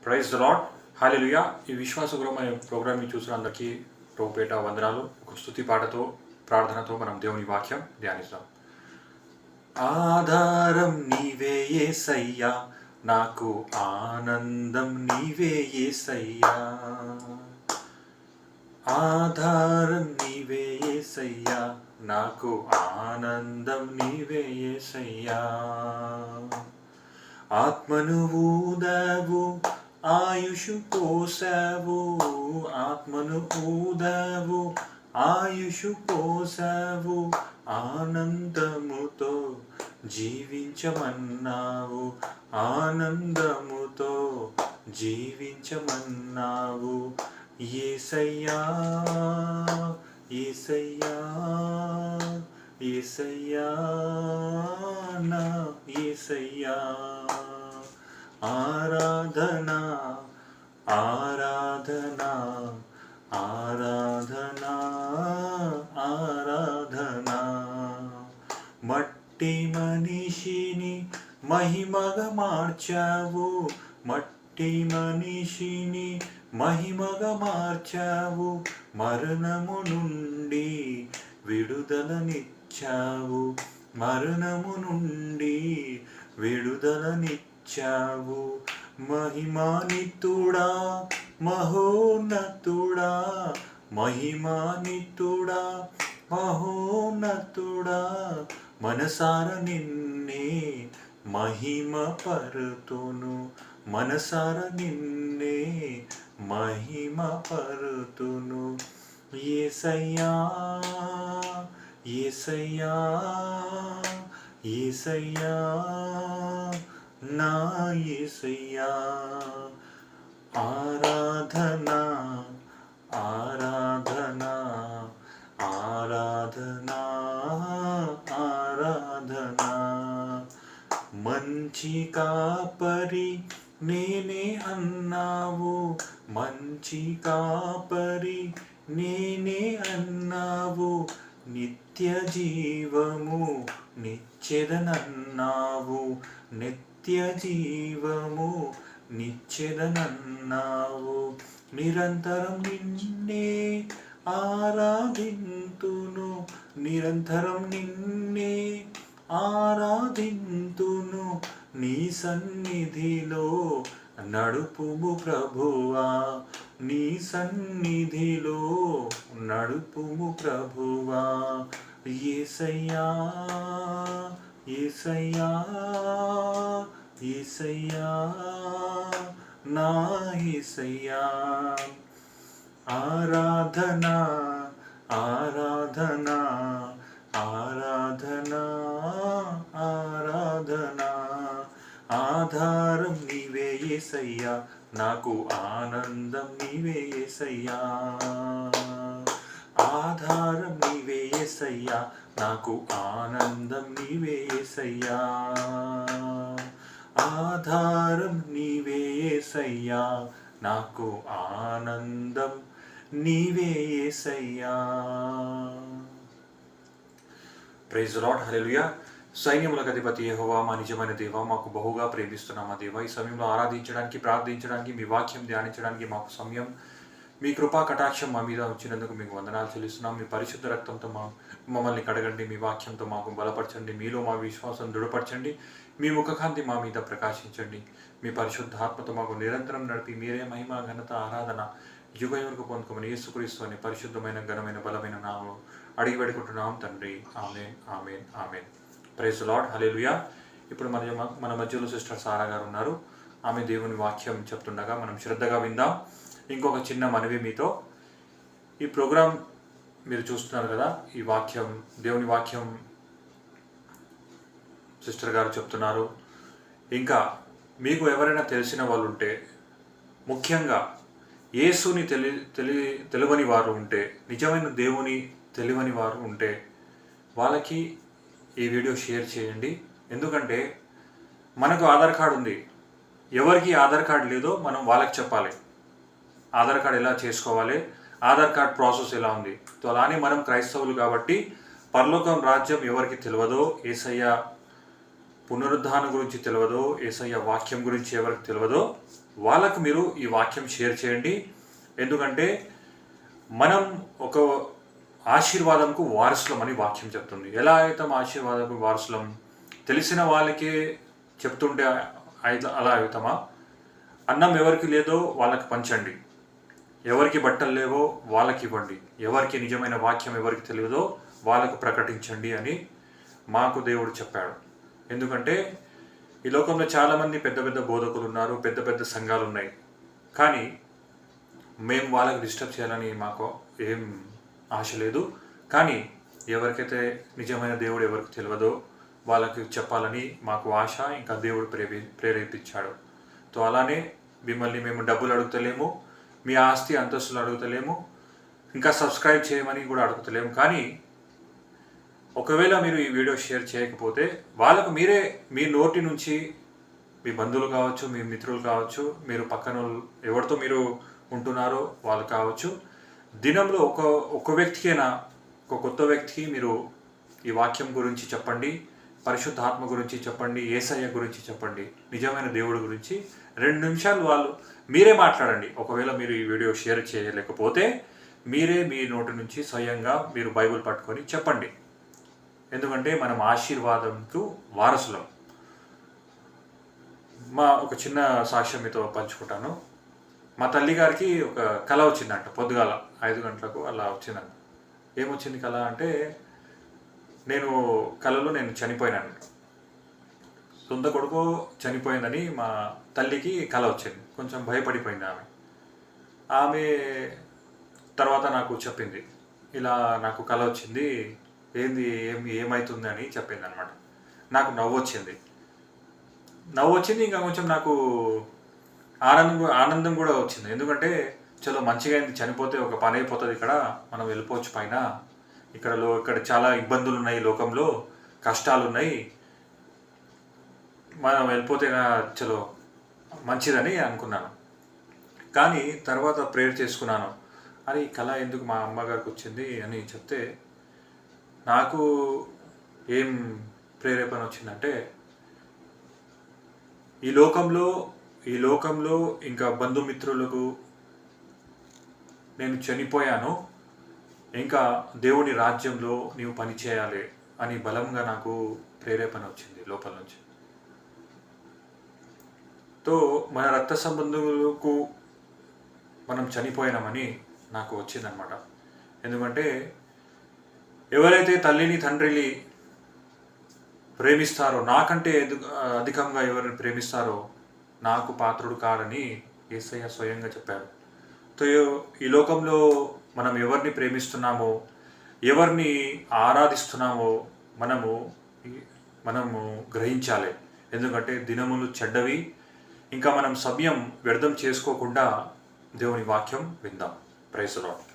Praise the lord, హల్లెలూయా. ఈ విశ్వాస గృహం అనే ప్రోగ్రామ్ని చూసిన అందరికీ ప్రభుపేట వందనాలు. ఒక స్తుతి పాటతో ప్రార్థనతో మనం దేవుని వాక్యం ధ్యానిస్తాం. ఆధారం నీవే యేసయ్యా, నాకు ఆనందం నీవే యేసయ్యా. ఆధారం నీవే యేసయ్యా, నాకు ఆనందం నీవే యేసయ్యా. ఆత్మను ఊదావు, ఆయుషు పోసావు, ఆత్మను ఊదావు, ఆయుషు పోసావు, ఆనందముతో జీవించమన్నావు, ఆనందముతో జీవించమన్నావు. యేసయ్యా యేసయ్యా యేసయ్యా, నా యేసయ్యా. ఆరాధనా ఆరాధనా ఆరాధనా ఆరాధనా. మట్టి మనిషిని మహిమగా మార్చావు, మట్టి మనిషిని మహిమగా మార్చావు, మరణము నుండి విడుదలనిచ్చావు, మరణము నుండి విడుదలనిచ్చావు. మహిమానితుడా మహోన్నతుడా, మహిమానితుడా మహోన్నతుడా, మనసార నిన్నే మహిమ పరుతును, మనసార నిన్నే మహిమ పరుతును. యేసయ్యా యేసయ్యా యేసయ్యా, నా యేసయ్యా. ఆరాధనా ఆరాధనా ఆరాధనా ఆరాధనా. మంచి కాపరి నేనే అన్నావు, మంచి కాపరి నేనే అన్నావు, నిత్య జీవము నిచ్చెదనన్నావు, నిత్య జీవము నిచ్చెదనన్నావు. నిరంతరం నిన్నే ఆరాధింతును, నిరంతరం నిన్నే ఆరాధింతును, నీ సన్నిధిలో నడుపుము ప్రభువా, నీ సన్నిధిలో నడుపుము ప్రభువా. యేసయ్యా యేసయ్యా యేసయ్యా, నా యేసయ్యా. ఆరాధనా ఆరాధనా ఆరాధనా ఆరాధనా. ఆధారం నీవే యేసయ్యా, నాకు ఆనందం నీవే యేసయ్యా. ఆధారం నీవే యేసయ్యా, నాకు ఆనందం నీవే యేసయ్యా. ఆధారం నీవే యేసయ్యా, నాకు ఆనందం నీవే యేసయ్యా. ప్రైజ్ ది లార్డ్, హల్లెలూయా. సైన్యములకు అధిపతి యెహోవా, మా నిజమైన దేవా, మాకు బహుగా ప్రేమిస్తున్నామా దేవా. ఈ సమయంలో ఆరాధించడానికి, ప్రార్థించడానికి, మీ వాక్యం ధ్యానించడానికి మాకు సమయం, మీ కృపా కటాక్షం మా మీద వచ్చినందుకు మీకు వందనాలు చెల్లిస్తున్నాం. మీ పరిశుద్ధ రక్తంతో మమ్మల్ని కడగండి, మీ వాక్యంతో మాకు బలపరచండి, మీలో మా విశ్వాసం దృఢపరచండి, మీ ముఖకాంతి మా మీద ప్రకాశించండి. మీ పరిశుద్ధాత్మతో మాకు నిరంతరం నడిపి మీరే మహిమ ఘనత ఆరాధన యుగయుగకు పొందుకోమని యేసుక్రీస్తు అనే పరిశుద్ధమైన ఘనమైన బలమైన నామములో అడిగి పెడుకుంటున్నాం తండ్రి. Amen amen amen. Praise the lord, హల్లెలూయా. ఇప్పుడు మన మధ్యలో సిస్టర్ సారా గారు ఉన్నారు. ఆమె దేవుని వాక్యం చెప్తుండగా మనం శ్రద్ధగా విందాం. ఇంకొక చిన్న మనవి మీతో, ఈ ప్రోగ్రాం మీరు చూస్తున్నారు కదా, ఈ వాక్యం దేవుని వాక్యం సిస్టర్ గారు చెప్తున్నారు. ఇంకా మీకు ఎవరైనా తెలిసిన వాళ్ళు ఉంటే, ముఖ్యంగా యేసుని తెలియని వారు ఉంటే, నిజమైన దేవుని తెలియని వారు ఉంటే వాళ్ళకి ఈ వీడియో షేర్ చేయండి. ఎందుకంటే మనకు ఆధార్ కార్డు ఉంది, ఎవరికి ఆధార్ కార్డు లేదో మనం వాళ్ళకి చెప్పాలి ఆధార్ కార్డు ఎలా చేసుకోవాలి, ఆధార్ కార్డ్ ప్రాసెస్ ఎలా ఉంది. సో అలానే మనం క్రైస్తవులు కాబట్టి పరలోకం రాజ్యం ఎవరికి తెలియదో, యేసయ్య పునరుద్ధానం గురించి తెలియదో, యేసయ్య వాక్యం గురించి ఎవరికి తెలియదో వాళ్ళకు మీరు ఈ వాక్యం షేర్ చేయండి. ఎందుకంటే మనం ఒక ఆశీర్వాదంకు వారసులం అని వాక్యం చెప్తుంది. ఎలా అవుతాం ఆశీర్వాదంకు వారసులం? తెలిసిన వాళ్ళకే చెప్తుంటే అలా అవుతామా? అన్నం ఎవరికి లేదో వాళ్ళకి పంచండి, ఎవరికి బట్టలు లేవో వాళ్ళకి ఇవ్వండి, ఎవరికి నిజమైన వాక్యం ఎవరికి తెలియదో వాళ్ళకు ప్రకటించండి అని మాకు దేవుడు చెప్పాడు. ఎందుకంటే ఈ లోకంలో చాలామంది పెద్ద పెద్ద బోధకులు ఉన్నారు, పెద్ద పెద్ద సంఘాలు ఉన్నాయి. కానీ మేము వాళ్ళకి డిస్టర్బ్ చేయాలని మాకు ఏం ఆశ లేదు. కానీ ఎవరికైతే నిజమైన దేవుడు ఎవరికి తెలియదో వాళ్ళకి చెప్పాలని మాకు ఆశ, ఇంకా దేవుడు ప్రేరేపించాడు. సో అలానే మిమ్మల్ని మేము డబ్బులు అడుగుతలేము, మీ ఆస్తి అంతస్తులు అడుగుతలేము, ఇంకా సబ్స్క్రైబ్ చేయమని కూడా అడుగుతలేము. కానీ ఒకవేళ మీరు ఈ వీడియో షేర్ చేయకపోతే వాళ్ళకు మీరే మీ నోటి నుంచి, మీ బంధువులు కావచ్చు, మీ మిత్రులు కావచ్చు, మీరు పక్కన ఎవరితో మీరు ఉంటున్నారో వాళ్ళు కావచ్చు, దినంలో ఒక వ్యక్తికైనా, ఒక కొత్త వ్యక్తికి మీరు ఈ వాక్యం గురించి చెప్పండి, పరిశుద్ధాత్మ గురించి చెప్పండి, యేసయ్య గురించి చెప్పండి, నిజమైన దేవుడి గురించి 2 నిమిషాలు వాళ్ళు మీరే మాట్లాడండి. ఒకవేళ మీరు ఈ వీడియో షేర్ చేయలేకపోతే మీరే మీ నోటి నుంచి స్వయంగా మీరు బైబిల్ పట్టుకొని చెప్పండి. ఎందుకంటే మనం ఆశీర్వాదంకు వారసులం. ఒక చిన్న సాక్ష్యం మీతో పంచుకుంటాను. మా తల్లి గారికి ఒక కళ వచ్చిందంట. పొద్దుగాల 5 గంటలకు అలా వచ్చిందంట. ఏమొచ్చింది కళ అంటే, కళలో నేను చనిపోయినాను. సొంత కొడుకు చనిపోయిందని మా తల్లికి కళ వచ్చింది. కొంచెం భయపడిపోయింది ఆమె తర్వాత నాకు చెప్పింది, ఇలా నాకు కళ వచ్చింది, ఏమవుతుంది అని చెప్పింది అనమాట. నాకు నవ్వు వచ్చింది. ఇంకా కొంచెం నాకు ఆనందం కూడా వచ్చింది. ఎందుకంటే చలో మంచిగా అయింది, చనిపోతే ఒక పని అయిపోతుంది, ఇక్కడ మనం వెళ్ళిపోవచ్చు పైన, ఇక్కడ చాలా ఇబ్బందులు ఉన్నాయి, లోకంలో కష్టాలు ఉన్నాయి, మనం వెళ్ళిపోతే చలో మంచిదని అనుకున్నాను. కానీ తర్వాత ప్రేయర్ చేసుకున్నాను, అది కళ ఎందుకు మా అమ్మగారికి వచ్చింది అని చెప్తే నాకు ఏం ప్రేరేపణ వచ్చిందంటే, ఈ లోకంలో ఇంకా బంధుమిత్రులకు నేను చనిపోయాను, ఇంకా దేవుని రాజ్యంలో నీవు పని చేయాలి అని బలంగా నాకు ప్రేరేపణ వచ్చింది లోపల నుంచి. తో మన రక్త సంబంధులకు మనం చనిపోయినామని నాకు వచ్చిందనమాట. ఎందుకంటే ఎవరైతే తల్లిని తండ్రిని ప్రేమిస్తారో, నాకంటే అధికంగా ఎవరిని ప్రేమిస్తారో నాకు పాత్రుడు కాడని యేసయ్య స్వయంగా చెప్పారు. తో ఈ లోకంలో మనం ఎవరిని ప్రేమిస్తున్నామో, ఎవరిని ఆరాధిస్తున్నామో మనము గ్రహించాలి. ఎందుకంటే దినములు చెడ్డవి. ఇంకా మనం సమయం వ్యర్థం చేసుకోకుండా దేవుని వాక్యం విందాం. Praise the lord.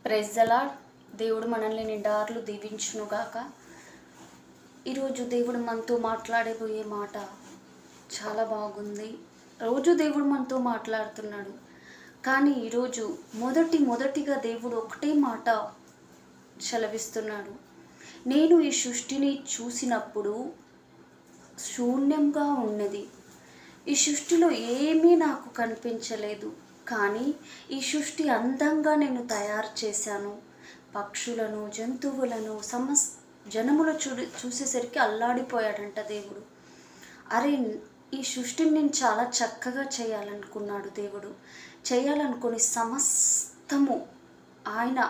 Praise the lord. దేవుడు మనల్ని నిండార్లు దీవించునుగాక. ఈరోజు దేవుడు మనతో మాట్లాడబోయే మాట చాలా బాగుంది. రోజు దేవుడు మనతో మాట్లాడుతున్నాడు, కానీ ఈరోజు మొదటిగా దేవుడు ఒకటే మాట సెలవిస్తున్నాడు. నేను ఈ సృష్టిని చూసినప్పుడు శూన్యంగా ఉన్నది, ఈ సృష్టిలో ఏమీ నాకు కనిపించలేదు, కానీ ఈ సృష్టి అందంగా నేను తయారు చేశాను. పక్షులను, జంతువులను, జనములు చూసేసరికి అల్లాడిపోయాడంట దేవుడు. అరే, ఈ సృష్టిని నేను చాలా చక్కగా చేయాలనుకున్నాడు దేవుడు. చేయాలనుకుని సమస్తము ఆయన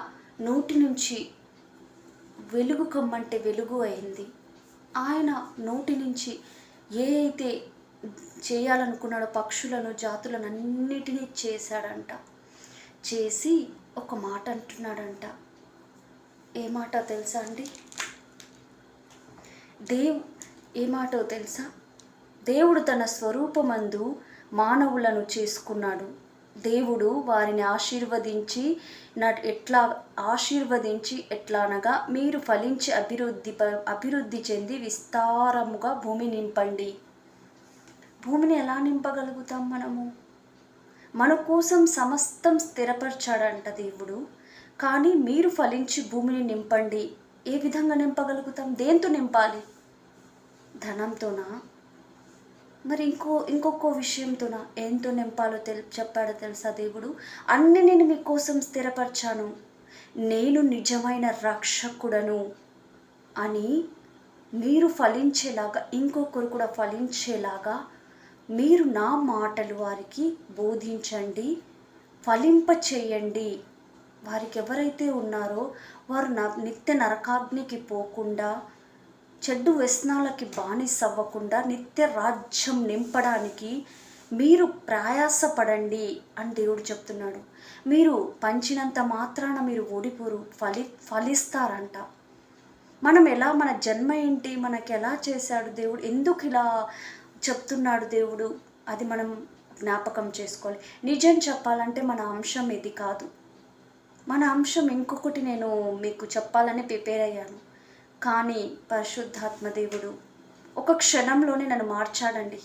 నోటి నుంచి వెలుగు కమ్మంటే వెలుగు అయింది. ఆయన నోటి నుంచి ఏ అయితే చేయాలనుకున్నాడో పక్షులను, జాతులను అన్నిటినీ చేశాడంట. చేసి ఒక మాట అంటున్నాడంట. ఏ మాట తెలుసా అండి? ఏ మాటో తెలుసా? దేవుడు తన స్వరూపమందు మానవులను చేసుకున్నాడు. దేవుడు వారిని ఆశీర్వదించి ఎట్లానగా, మీరు ఫలించి అభివృద్ధి చెంది విస్తారముగా భూమి నింపండి. భూమిని ఎలా నింపగలుగుతాం మనము? మన కోసం సమస్తం స్థిరపరచాడంట దేవుడు. కానీ మీరు ఫలించి భూమిని నింపండి. ఏ విధంగా నింపగలుగుతాం? దేంతో నింపాలి? ధనంతోనా? మరి ఇంకొక విషయంతోనా? ఏంతో నింపాలో చెప్పాడో తెలుసా దేవుడు? అన్ని నేను మీకోసం స్థిరపరచాను, నేను నిజమైన రక్షకుడను అని మీరు ఫలించేలాగా, ఇంకొకరు కూడా ఫలించేలాగా మీరు నా మాటలు వారికి బోధించండి, ఫలింప చేయండి. వారికి ఎవరైతే ఉన్నారో వారు నిత్య నరకాగ్నికి పోకుండా, చెడ్డు వ్యసనాలకి బానిసవ్వకుండా నిత్య రాజ్యం నింపడానికి మీరు ప్రయాసపడండి అని దేవుడు చెప్తున్నాడు. మీరు పంచినంత మాత్రాన మీరు ఓడిపోరు, ఫలిస్తారంట. మనం ఎలా, మన జన్మ ఏంటి, మనకి ఎలా చేశాడు దేవుడు, ఎందుకు ఇలా చెప్తున్నాడు దేవుడు, అది మనం జ్ఞాపకం చేసుకోవాలి. నిజం చెప్పాలంటే మన అంశం ఇది కాదు. మన అంశం ఇంకొకటి నేను మీకు చెప్పాలని ప్రిపేర్ అయ్యాను. కానీ పరిశుద్ధాత్మ దేవుడు ఒక క్షణంలోనే నన్ను మార్చాడండి.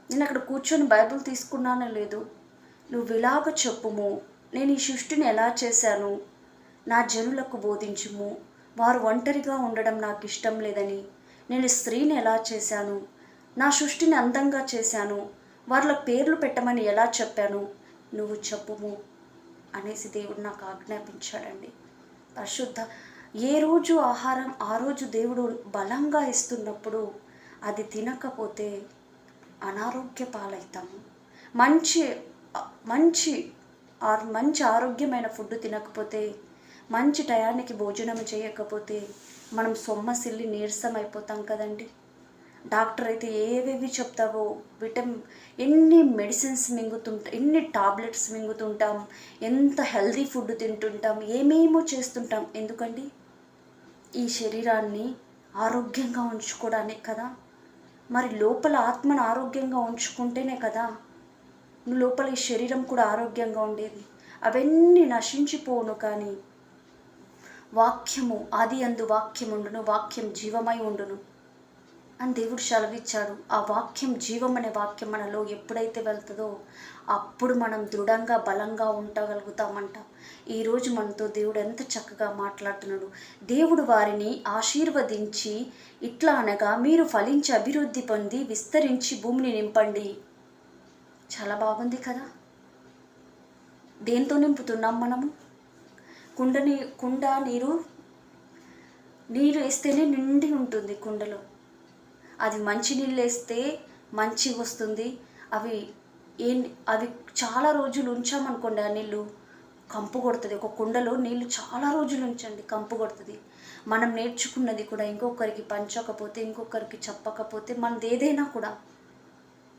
నేను అక్కడ కూర్చొని బైబిల్ తీసుకున్నానో లేదు, నువ్వు ఇలాగ చెప్పుము, నేను ఈ సృష్టిని ఎలా చేశాను, నా జనులకు బోధించుము, వారు ఒంటరిగా ఉండడం నాకు ఇష్టం లేదని, నేను స్త్రీని ఎలా చేశాను, నా సృష్టిని అందంగా చేశాను, వాళ్ళ పేర్లు పెట్టమని ఎలా చెప్పాను, నువ్వు చెప్పుము అనేసి దేవుడు నాకు ఆజ్ఞాపించాడండి. పరిశుద్ధ ఏ రోజు ఆహారం ఆ రోజు దేవుడు బలంగా ఇస్తున్నప్పుడు అది తినకపోతే అనారోగ్య పాలవుతాము. మంచి మంచి మంచి ఆరోగ్యమైన ఫుడ్ తినకపోతే, మంచి టయానికి భోజనం చేయకపోతే మనం సొమ్మసిల్లి నీరసం అయిపోతాం కదండి. డాక్టర్ అయితే ఏవేవి చెప్తావో, ఎన్ని మెడిసిన్స్ మింగుతుంటాం, ఎన్ని టాబ్లెట్స్ మింగుతుంటాం, ఎంత హెల్దీ ఫుడ్ తింటుంటాం, ఏమేమో చేస్తుంటాం. ఎందుకండి? ఈ శరీరాన్ని ఆరోగ్యంగా ఉంచుకోవడానికి కదా. మరి లోపల ఆత్మను ఆరోగ్యంగా ఉంచుకుంటేనే కదా లోపల ఈ శరీరం కూడా ఆరోగ్యంగా ఉండేది. అవన్నీ నశించిపోను. కానీ వాక్యము, ఆది యందు వాక్యం ఉండును, వాక్యం జీవమై ఉండును అని దేవుడు సెలవిచ్చాడు. ఆ వాక్యం, జీవం అనే వాక్యం మనలో ఎప్పుడైతే వెళ్తుందో అప్పుడు మనం దృఢంగా బలంగా ఉండగలుగుతామంట. ఈరోజు మనతో దేవుడు ఎంత చక్కగా మాట్లాడుతున్నాడు. దేవుడు వారిని ఆశీర్వదించి ఇట్లా అనగా, మీరు ఫలించి అభివృద్ధి పొంది విస్తరించి భూమిని నింపండి. చాలా బాగుంది కదా. దేంతో నింపుతున్నాం మనము? కుండ నీరు వేస్తేనే నిండి ఉంటుంది కుండలో. అది మంచి నీళ్ళు వేస్తే మంచి వస్తుంది. అవి చాలా రోజులు ఉంచామనుకోండి, ఆ నీళ్ళు కంపు కొడుతుంది. ఒక కుండలో నీళ్ళు చాలా రోజులు ఉంచండి, కంపు కొడుతుంది. మనం నేర్చుకున్నది కూడా ఇంకొకరికి పంచకపోతే, ఇంకొకరికి చెప్పకపోతే మనది ఏదైనా కూడా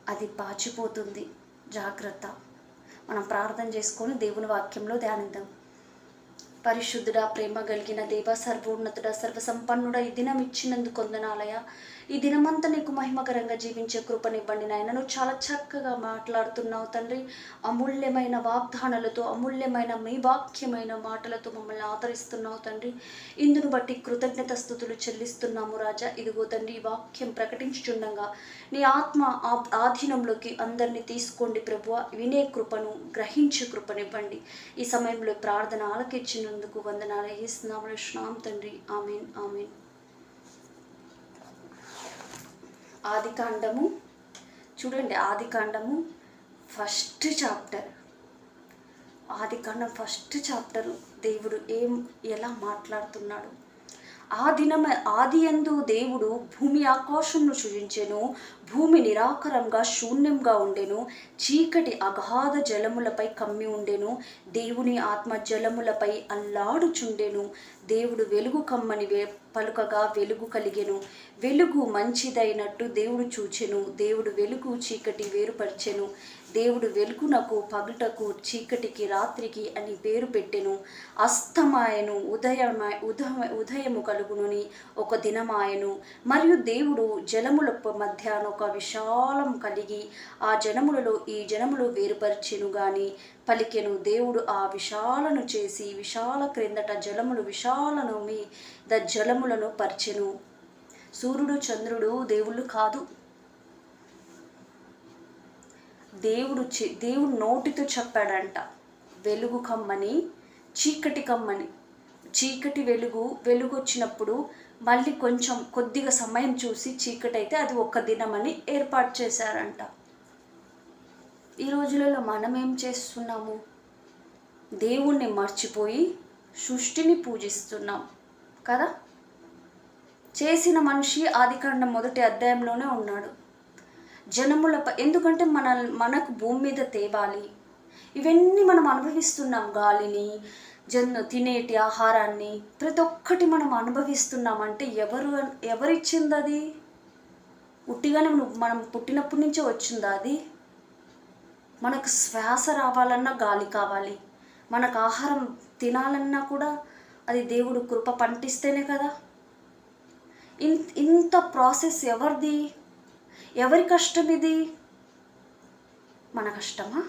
అది పాచిపోతుంది. జాగ్రత్త. మనం ప్రార్థన చేసుకొని దేవుని వాక్యంలో ధ్యానిద్దాం. పరిశుద్ధుడా, ప్రేమ కలిగిన దేవ, సర్వోన్నతుడ, సర్వసంపన్నుడ, ఈ దినం ఇచ్చినందుకు వందనాలయ. ఈ దినమంతా నీకు మహిమకరంగా జీవించే కృపనివ్వండి నాయన. నువ్వు చాలా చక్కగా మాట్లాడుతున్నావు తండ్రి. అమూల్యమైన వాగ్దానాలతో, అమూల్యమైన మీ వాక్యమైన మాటలతో మమ్మల్ని ఆదరిస్తున్నావు తండ్రి. ఇందును బట్టి కృతజ్ఞత స్తుతులు చెల్లిస్తున్నాము రాజా. ఇదిగో తండ్రి, ఈ వాక్యం ప్రకటించుచుండగా నీ ఆత్మ ఆధీనంలోకి అందరినీ తీసుకోండి ప్రభువా. వినే కృపను, గ్రహించే కృపనివ్వండి. ఈ సమయంలో ప్రార్థన ఆలకించినందుకు వందనాలు. యేసునామమున తండ్రి, ఆమేన్, ఆమేన్. ఆదికాండము చూడండి, ఆదికాండము ఫస్ట్ చాప్టర్. ఆదికాండం ఫస్ట్ చాప్టర్ దేవుడు ఎలా మాట్లాడుతున్నాడు. ఆది యందు దేవుడు భూమి ఆకాశంను సృజించెను. భూమి నిరాకారంగా శూన్యంగా ఉండెను. చీకటి అగాధ జలములపై కమ్మి ఉండెను. దేవుని ఆత్మ జలములపై అల్లాడుచుండెను. దేవుడు వెలుగు కమ్మని పలుకగా వెలుగు కలిగెను. వెలుగు మంచిదైనట్టు దేవుడు చూచెను. దేవుడు వెలుగు చీకటి వేరుపరిచెను. దేవుడు వెలుగునకు పగటకు, చీకటికి రాత్రికి అని పేరు పెట్టెను. అస్తమాయను, ఉదయము కలుగునని ఒక దినమాయను. మరియు దేవుడు జలముల మధ్యాహ్న ఒక విశాలం కలిగి ఆ జనములలో ఈ జనములు వేరుపరిచెను గాని పలికెను. దేవుడు ఆ విశాలను చేసి విశాల క్రిందట జలములు, విశాలను మీద జలములను పరిచెను. సూర్యుడు, చంద్రుడు దేవుళ్ళు కాదు. దేవుడు నోటితో చెప్పాడంట, వెలుగు కమ్మని, చీకటి కమ్మని. చీకటి వెలుగు వచ్చినప్పుడు మళ్ళీ కొంచెం కొద్దిగా సమయం చూసి చీకటి అయితే అది ఒక్క దినమని ఏర్పాటు చేశారంట. ఈ రోజులలో మనం ఏం చేస్తున్నాము? దేవుణ్ణి మర్చిపోయి సృష్టిని పూజిస్తున్నాం కదా. చేసిన మనిషి ఆదికాండం 1వ అధ్యాయంలోనే ఉన్నాడు. ఎందుకంటే మనకు భూమి మీద తేవాలి, ఇవన్నీ మనం అనుభవిస్తున్నాం. గాలిని, తినేటి ఆహారాన్ని, ప్రతి ఒక్కటి మనం అనుభవిస్తున్నామంటే ఎవరిచ్చింది అది? ఉట్టిగానే మనం పుట్టినప్పటి నుంచే వచ్చిందా అది? మనకు శ్వాస రావాలన్నా గాలి కావాలి, మనకు ఆహారం తినాలన్నా కూడా అది దేవుడు కృప పంటిస్తేనే కదా. ఇంత ప్రాసెస్ ఎవరిది? ఎవరి కష్టం ఇది? మన కష్టమా?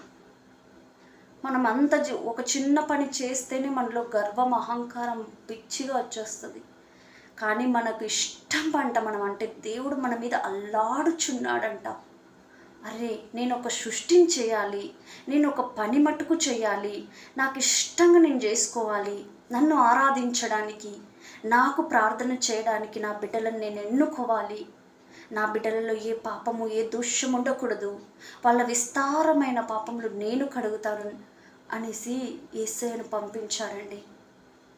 మనం ఒక చిన్న పని చేస్తేనే మనలో గర్వం, అహంకారం పిచ్చిగా వచ్చేస్తుంది. కానీ మనకు ఇష్టం పంట మనం అంటే దేవుడు మన మీద అల్లాడుచున్నాడంట. అరే, నేను ఒక సృష్టిని చేయాలి, నేను ఒక పని మట్టుకు చేయాలి, నాకు ఇష్టంగా నేను చేసుకోవాలి, నన్ను ఆరాధించడానికి, నాకు ప్రార్థన చేయడానికి నా బిడ్డలను నేను ఎన్నుకోవాలి, నా బిడ్డలలో ఏ పాపము, ఏ దోషం ఉండకూడదు, వాళ్ళ విస్తారమైన పాపములు నేను కడుగుతాను అనేసి యేసయ్యను పంపించాడండి.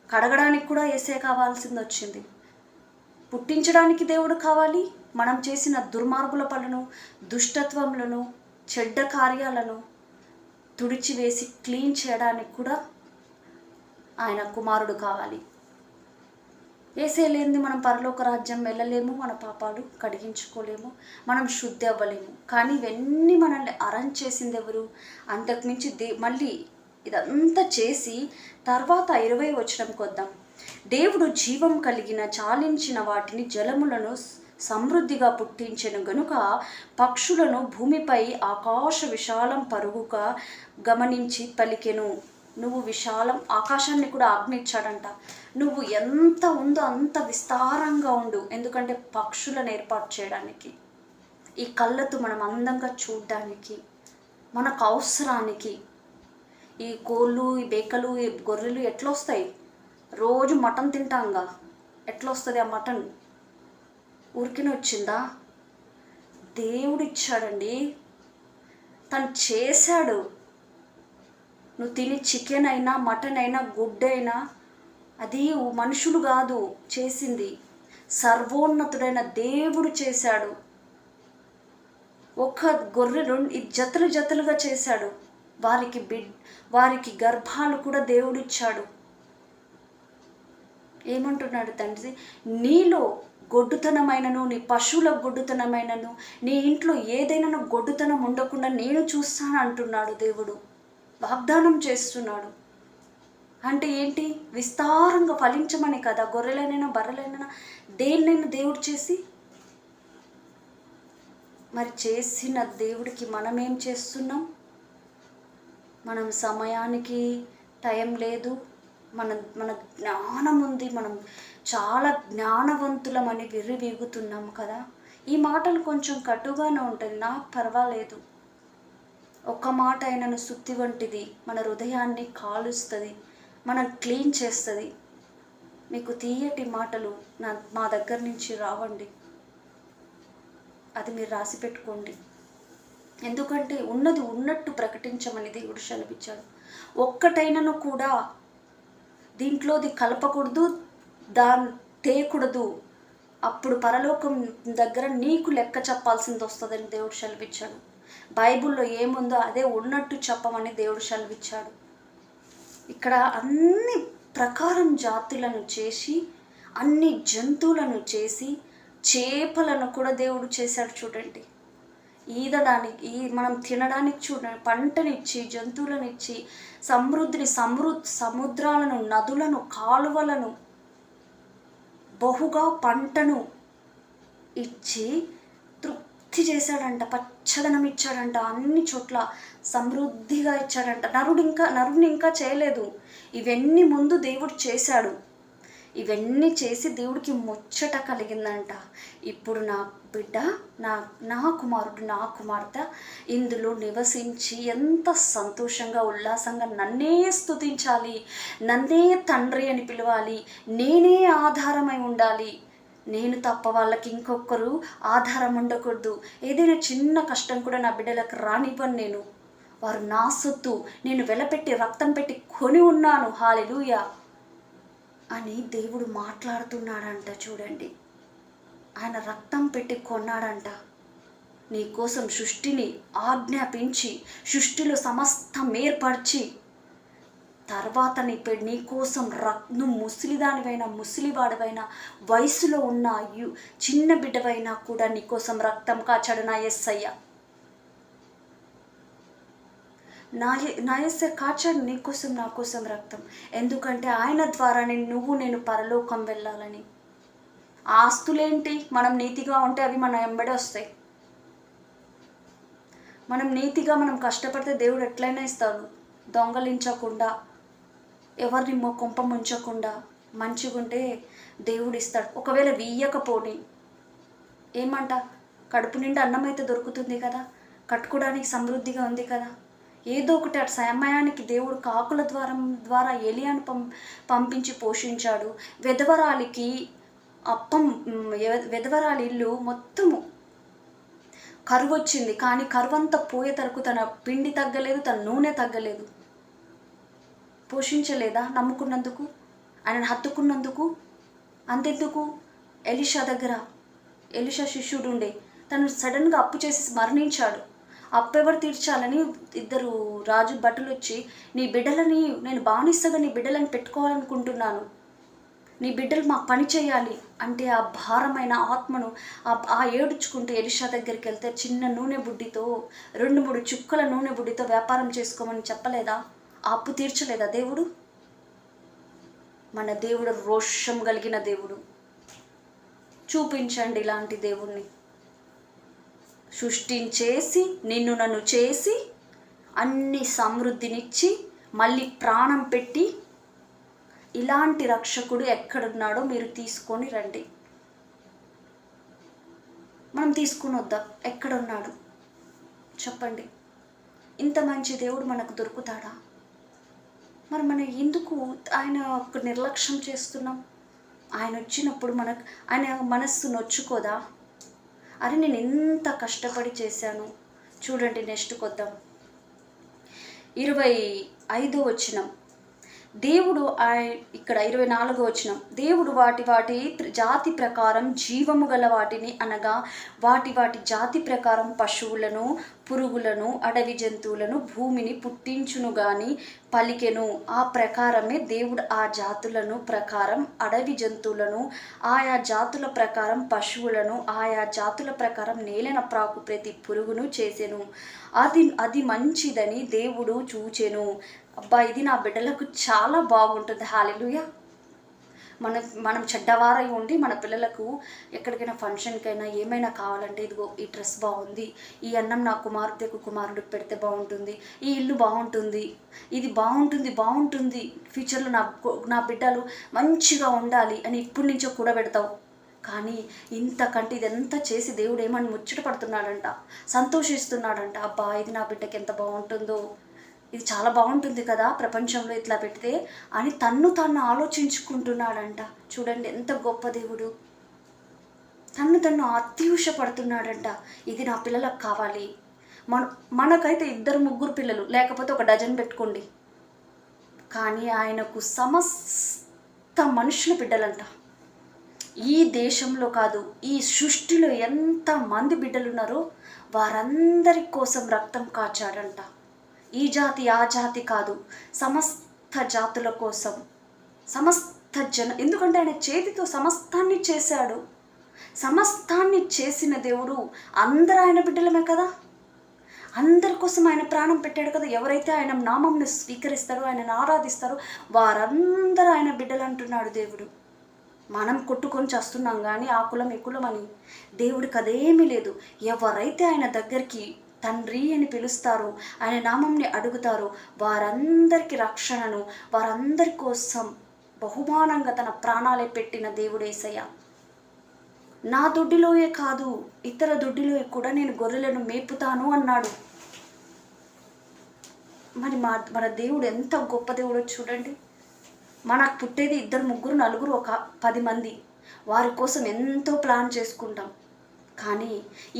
కడగడానికి కూడా యేసయ్య కావాల్సింది వచ్చింది. పుట్టించడానికి దేవుడు కావాలి. మనం చేసిన దుర్మార్గుల పనులను, దుష్టత్వములను, చెడ్డ కార్యాలను తుడిచివేసి క్లీన్ చేయడానికి కూడా ఆయన కుమారుడు కావాలి. యేసయ్య లేనిది మనం పరలోక రాజ్యం వెళ్ళలేము, మన పాపాలు కడిగించుకోలేము, మనం శుద్ధి అవ్వలేము. కానీ ఇవన్నీ మనల్ని చేసింది ఎవరు? అంతకుమించి మళ్ళీ ఇదంతా చేసి తర్వాత 20వ వచనంకి వద్దాం. దేవుడు జీవం కలిగిన చాలించిన వాటిని జలములను సమృద్ధిగా పుట్టించెను గనుక పక్షులను భూమిపై ఆకాశ విశాలం పరుగుగా గమనించి పలికెను. నువ్వు విశాలం, ఆకాశాన్ని కూడా ఆజ్ఞించాడంట. నువ్వు ఎంత ఉందో అంత విస్తారంగా ఉండు. ఎందుకంటే పక్షులను ఏర్పాటు చేయడానికి, ఈ కళ్ళతో మనం అందంగా చూడడానికి, మనకు అవసరానికి. ఈ కోళ్ళు, ఈ బేకలు, ఈ గొర్రెలు ఎట్లా వస్తాయి? రోజు మటన్ తింటాంగా, ఎట్లా వస్తుంది ఆ మటన్? ఊరికినే వచ్చిందా? దేవుడు ఇచ్చాడండి, తను చేశాడు. నువ్వు తిని చికెన్ అయినా, మటన్ అయినా, గుడ్డైనా అది మనుషులు కాదు చేసింది, సర్వోన్నతుడైన దేవుడు చేశాడు. ఒక గొర్రె జతలు జతలుగా చేశాడు. వారికి గర్భాలు కూడా దేవుడిచ్చాడు. ఏమంటున్నాడు తండ్రి? నీలో గొడ్డుతనమైనను, నీ పశువుల గొడ్డుతనమైనను, నీ ఇంట్లో ఏదైనా గొడ్డుతనం ఉండకుండా నేను చూస్తాను అంటున్నాడు దేవుడు. వాగ్దానం చేస్తున్నాడు. అంటే ఏంటి? విస్తారంగా ఫలించమని కదా. గొర్రెలైనా, బర్రెలైనా, దేన్నైనా దేవుడు చేసి, మరి చేసిన దేవుడికి మనం ఏం చేస్తున్నాం? మనం సమయానికి టైం లేదు, మన జ్ఞానం ఉంది, మనం చాలా జ్ఞానవంతులమని విర్రవీగుతున్నాం కదా. ఈ మాటలు కొంచెం కటుగానే ఉంటుంది, నాకు పర్వాలేదు. ఒక్క మాట అయినను సుత్తి వంటిది, మన హృదయాన్ని కాలుస్తుంది, మనం క్లీన్ చేస్తుంది. మీకు తీయటి మాటలు మా దగ్గర నుంచి రావండి, అది మీరు రాసి పెట్టుకోండి. ఎందుకంటే ఉన్నది ఉన్నట్టు ప్రకటించమని దేవుడు సెలవిచ్చాడు. ఒక్కటైనను కూడా దీంట్లోది కలపకూడదు, తేయకూడదు. అప్పుడు పరలోకం దగ్గర నీకు లెక్క చెప్పాల్సింది వస్తుందని దేవుడు సెలవిచ్చాడు. బైబిల్లో ఏముందో అదే ఉన్నట్టు చెప్పమని దేవుడు సెలవిచ్చాడు. ఇక్కడ అన్ని ప్రకారం జాతులను చేసి, అన్ని జంతువులను చేసి, చేపలను కూడా దేవుడు చేశాడు. చూడండి, ఈదడానికి, మనం తినడానికి చూడండి, పంటనిచ్చి, జంతువులనిచ్చి, సముద్రాలను, నదులను, కాలువలను, బహుగా పంటను ఇచ్చి తృప్తి చేశాడంట. పచ్చదనం ఇచ్చాడంట, అన్ని చోట్ల సమృద్ధిగా ఇచ్చాడంట. నరుడిని ఇంకా చేయలేదు, ఇవన్నీ ముందు దేవుడు చేశాడు. ఇవన్నీ చేసి దేవుడికి ముచ్చట కలిగిందంట. ఇప్పుడు నా బిడ్డ, నా నా కుమారుడు, నా కుమార్తె ఇందులో నివసించి ఎంత సంతోషంగా ఉల్లాసంగా నన్నే స్తుతించాలి, నన్నే తండ్రి అని పిలవాలి, నేనే ఆధారమై ఉండాలి. నేను తప్ప వాళ్ళకి ఇంకొకరు ఆధారం ఉండకూడదు. ఏదైనా చిన్న కష్టం కూడా నా బిడ్డలకు రానివ్వను నేను. వారు నా సొత్తు, నేను వెలపెట్టి రక్తం పెట్టి కొని ఉన్నాను. హల్లెలూయా అని దేవుడు మాట్లాడుతున్నాడంట. చూడండి, ఆయన రక్తం పెట్టి కొన్నాడంట. నీ కోసం సృష్టిని ఆజ్ఞాపించి, సృష్టిలో సమస్తం ఏర్పరిచి, తర్వాత నీ కోసం నువ్వు ముసలిదానివైనా, ముసలివాడివైనా, వయసులో ఉన్న చిన్న బిడ్డవైనా కూడా నీ కోసం రక్తం కాచాడు నా యేసయ్య. నా యేసయ్య కాచాడు నీ కోసం, నా కోసం రక్తం. ఎందుకంటే ఆయన ద్వారానే నేను పరలోకం వెళ్ళాలని. ఆస్తులేంటి? మనం నీతిగా ఉంటే అవి మన వెంబడే వస్తాయి. మనం కష్టపడితే దేవుడు ఎట్లయినా ఇస్తాడు. దొంగలించకుండా, ఎవరిని కొంప ముంచకుండా మంచిగుంటే దేవుడు ఇస్తాడు. ఒకవేళ వీయకపోని ఏమంట, కడుపు నిండా అన్నం అయితే దొరుకుతుంది కదా, కట్టుకోవడానికి సమృద్ధిగా ఉంది కదా. ఏదో ఒకటి అటు సమయానికి దేవుడు కాకుల ద్వారా ఎలియాను పంపించి పోషించాడు. వెధవరాలి ఇల్లు మొత్తము కరువు వచ్చింది, కానీ కరువంతా పోయే తరకు తన పిండి తగ్గలేదు, తన నూనె తగ్గలేదు. పోషించలేదా? నమ్ముకున్నందుకు, ఆయనను హత్తుకున్నందుకు. అంతెందుకు, ఎలీషా శిష్యుడు ఉండే, తను సడన్గా అప్పు చేసి మరణించాడు. అప్పు ఎవరు తీర్చాలని ఇద్దరు రాజు భటులు వచ్చి, నీ బిడ్డలని నేను బానిసగా నీ బిడ్డలని పెట్టుకోవాలనుకుంటున్నాను, నీ బిడ్డలు మాకు పని చేయాలి అంటే, ఆ భారమైన ఆత్మను ఆ ఏడుచుకుంటూ ఎలీషా దగ్గరికి వెళ్తే, చిన్న నూనె బుడ్డితో 2-3 చుక్కల నూనె బుడ్డితో వ్యాపారం చేసుకోమని చెప్పలేదా? ఆ అప్పు తీర్చలేదా దేవుడు? మన దేవుడు రోషం కలిగిన దేవుడు. చూపించండి ఇలాంటి దేవుణ్ణి. సృష్టించేసి నన్ను చేసి అన్ని సమృద్ధినిచ్చి మళ్ళీ ప్రాణం పెట్టి, ఇలాంటి రక్షకుడు ఎక్కడున్నాడో మీరు తీసుకొని రండి. మనం తీసుకుని వద్దాం. ఎక్కడున్నాడు చెప్పండి. ఇంత మంచి దేవుడు మనకు దొరుకుతాడా? మరి మనం ఎందుకు ఆయన నిర్లక్ష్యం చేస్తున్నాం? ఆయన వచ్చినప్పుడు ఆయన మనస్సు నొచ్చుకోదా? అరే, నేను ఎంత కష్టపడి చేశాను. చూడండి, నెక్స్ట్కి వద్దాం. 25వ వచనం. దేవుడు ఇక్కడ 24వ వచనం. దేవుడు వాటి జాతి ప్రకారం జీవము గల వాటిని, అనగా వాటి జాతి ప్రకారం పశువులను, పురుగులను, అడవి జంతువులను, భూమిని పుట్టించును గాని పలికెను. ఆ ప్రకారమే దేవుడు ఆ జాతులను ప్రకారం అడవి జంతువులను, ఆయా జాతుల ప్రకారం పశువులను, ఆయా జాతుల ప్రకారం నేలన ప్రాకు ప్రతి పురుగును చేసెను. అది మంచిదని దేవుడు చూచెను. అబ్బా, ఇది నా బిడ్డలకు చాలా బాగుంటుంది. హల్లెలూయా. మనం చెడ్డవారై ఉండి మన పిల్లలకు ఎక్కడికైనా ఫంక్షన్కైనా ఏమైనా కావాలంటే, ఇదిగో ఈ డ్రెస్ బాగుంది, ఈ అన్నం నా కుమారుడికి పెడితే బాగుంటుంది, ఈ ఇల్లు బాగుంటుంది, ఇది బాగుంటుంది, ఫ్యూచర్లో నా బిడ్డలు మంచిగా ఉండాలి అని ఇప్పటి నుంచో కూడబెడతావు. కానీ ఇంతకంటే ఇదంతా చేసి దేవుడు ఏమని ముచ్చట పడుతున్నాడంట, సంతోషిస్తున్నాడంట. అబ్బా, ఇది నా బిడ్డకి ఎంత బాగుంటుందో, ఇది చాలా బాగుంటుంది కదా ప్రపంచంలో ఇట్లా పెడితే అని తన్ను ఆలోచించుకుంటున్నాడంట. చూడండి ఎంత గొప్ప దేవుడు. తన్ను అత్యూషపడుతున్నాడంట. ఇది నా పిల్లలకు కావాలి. మనకైతే 2-3 పిల్లలు, లేకపోతే 1 డజన్ పెట్టుకోండి. కానీ ఆయనకు సమస్త మనుషుల బిడ్డలంట. ఈ దేశంలో కాదు, ఈ సృష్టిలో ఎంతమంది బిడ్డలున్నారో వారందరి కోసం రక్తం కాచాడంట. ఈ జాతి ఆ జాతి కాదు, సమస్త జాతుల కోసం, ఎందుకంటే ఆయన చేతితో సమస్తాన్ని చేశాడు. సమస్తాన్ని చేసిన దేవుడు అందరూ ఆయన బిడ్డలమే కదా. అందరి కోసం ఆయన ప్రాణం పెట్టాడు కదా. ఎవరైతే ఆయన నామంను స్వీకరిస్తారో, ఆయనను ఆరాధిస్తారో వారందరూ ఆయన బిడ్డలు అంటున్నాడు దేవుడు. మనం కొట్టుకొని చేస్తున్నాం కానీ ఆ కులం ఈ కులం అని. దేవుడికి అదేమీ లేదు. ఎవరైతే ఆయన దగ్గరికి తండ్రి అని పిలుస్తారో, ఆయన నామంని అడుగుతారో వారందరికీ రక్షణను, వారందరి కోసం బహుమానంగా తన ప్రాణాలే పెట్టిన దేవుడు యేసయ్య. నా దొడ్డిలోయే కాదు, ఇతర దొడ్డిలో కూడా నేను గొర్రెలను మేపుతాను అన్నాడు. మరి మన దేవుడు ఎంత గొప్ప దేవుడో చూడండి. మనకు పుట్టేది 2, 3, 4, ఒక 10 మంది. వారి కోసం ఎంతో ప్లాన్ చేసుకుంటాం. కానీ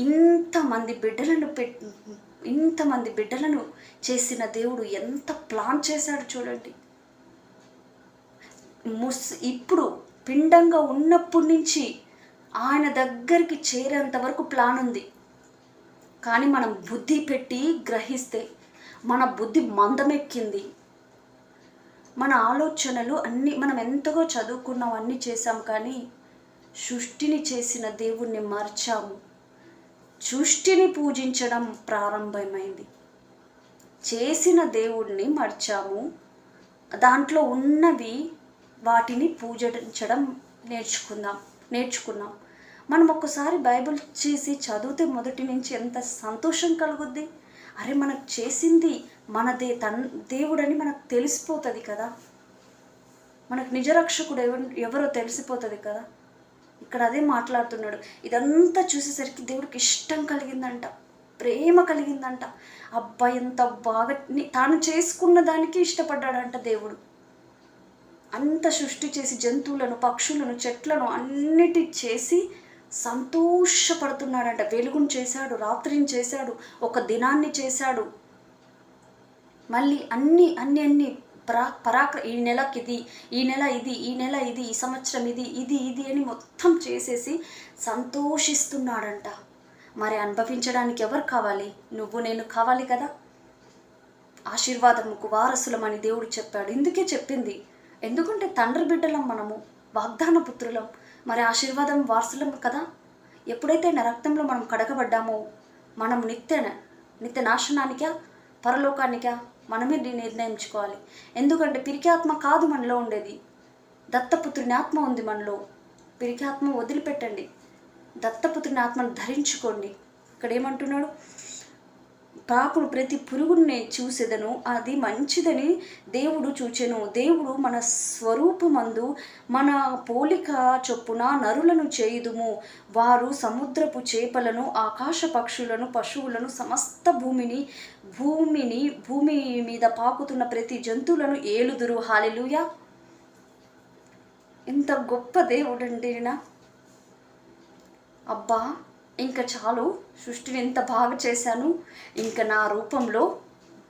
ఇంతమంది బిడ్డలను చేసిన దేవుడు ఎంత ప్లాన్ చేశాడు చూడండి. ఇప్పుడు పిండంగా ఉన్నప్పటి నుంచి ఆయన దగ్గరికి చేరేంత వరకు ప్లాన్ ఉంది. కానీ మనం బుద్ధి పెట్టి గ్రహిస్తే మన బుద్ధి మందమెక్కింది. మన ఆలోచనలు అన్నీ మనం ఎంతగా చదువుకున్నాం, అన్నీ చేశాం, కానీ సృష్టిని చేసిన దేవుణ్ణి మర్చాము. సృష్టిని పూజించడం ప్రారంభమైంది. చేసిన దేవుణ్ణి మర్చాము. దాంట్లో ఉన్నవి వాటిని పూజించడం నేర్చుకున్నాం. మనం ఒక్కసారి బైబిల్ చేసి చదివితే మొదటి నుంచి ఎంత సంతోషం కలుగుద్ది. అరే, మనకు చేసింది మనదే దేవుడని మనకు తెలిసిపోతుంది కదా. మనకు నిజరక్షకుడు ఎవరో తెలిసిపోతుంది కదా. ఇక్కడ అదే మాట్లాడుతున్నాడు. ఇదంతా చూసేసరికి దేవుడికి ఇష్టం కలిగిందంట, ప్రేమ కలిగిందంట. అబ్బాయి ఎంత బాగా తాను చేసుకున్న దానికి ఇష్టపడ్డాడంట దేవుడు. అంత సృష్టి చేసి జంతువులను, పక్షులను, చెట్లను అన్నిటి చేసి సంతోషపడుతున్నాడంట. వెలుగును చేశాడు, రాత్రిని చేశాడు, ఒక దినాన్ని చేశాడు. మళ్ళీ అన్ని ఈ నెలకి ఇది, ఈ నెల ఇది, ఈ నెల ఇది, ఈ సంవత్సరం ఇది అని మొత్తం చేసేసి సంతోషిస్తున్నాడంట. మరి అనుభవించడానికి ఎవరు కావాలి? నువ్వు నేను కావాలి కదా. ఆశీర్వాదముకు వారసులమని దేవుడు చెప్పాడు. ఇందుకే చెప్పింది. ఎందుకంటే తండ్రి బిడ్డలం మనము, వాగ్దాన పుత్రులం. మరి ఆశీర్వాదం వారసులం కదా. ఎప్పుడైతే రక్తంలో మనం కడగబడ్డామో మనం నిత్య నాశనానికా పరలోకానికా మనమే నిర్ణయించుకోవాలి. ఎందుకంటే పిరికి ఆత్మ కాదు మనలో ఉండేది, దత్తపుత్రుని ఆత్మ ఉంది మనలో. పిరికి ఆత్మ వదిలిపెట్టండి, దత్తపుత్రుని ఆత్మను ధరించుకోండి. ఇక్కడ ఏమంటున్నాడు? పాపుడు ప్రతి పురుగుని చూసేదను, అది మంచిదని దేవుడు చూచెను. దేవుడు మన స్వరూపమందు మన పోలిక చొప్పున నరులను చేయుదుము. వారు సముద్రపు చేపలను, ఆకాశ పక్షులను, పశువులను, సమస్త భూమి మీద పాకుతున్న ప్రతి జంతువులను ఏలుదురు. హల్లెలూయా! ఎంత గొప్ప దేవుడండి. అబ్బా, ఇంకా చాలు, సృష్టిని ఎంత బాగా చేశాను, ఇంకా నా రూపంలో